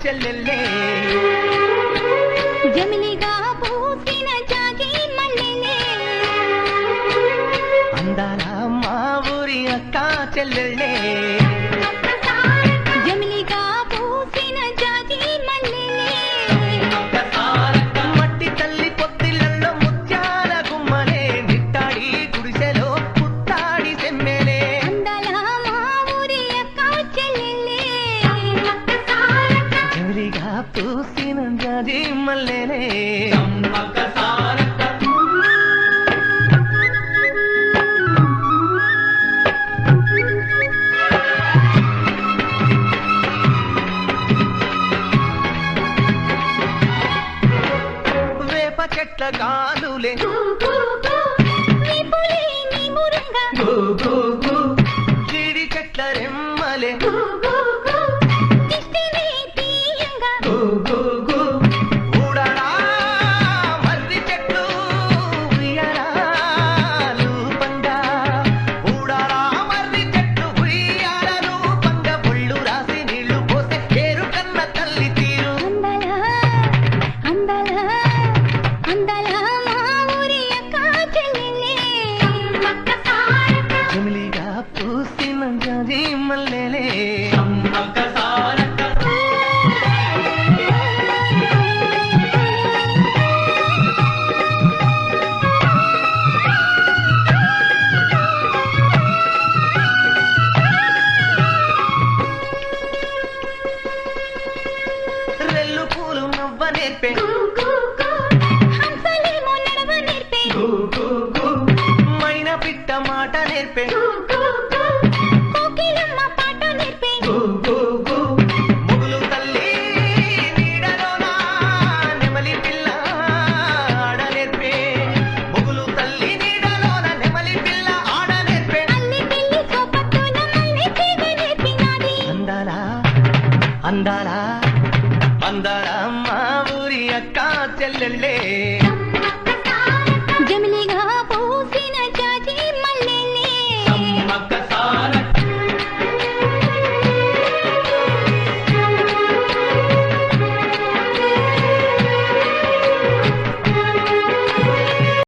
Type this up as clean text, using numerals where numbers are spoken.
చెల్లెల్లే జమినిగా పూసిన జాజి మల్లెలే అందాల మా ఊరి అక్క చెల్లెల్లే జమినిగా పూసిన జాజి మల్లెలే మట్టి తల్లి పొత్తిళ్ళల్లో ముత్యాల గుమ్మలే నిట్టాడి గుడిసెలో పుట్టాడి సెమ్మెలే అందాల మా ఊరి అక్క చెల్లెలే జమినిగా పూసిన జాజి మల్లెలే వేప చెట్ల గాలులే జీడి చెట్ల రెమ్మలే ఊడరా మర్రి చెట్లు ఉయ్యారాలు పంగా ఊడరా మర్రి చెట్లు ఉయ్యారాలు పంగా ఒళ్ళు రాసి నీళ్లు పోసే ఏరు కన్న తల్లి తీరు జమిలిగా పూసిన జాజి మల్లెలే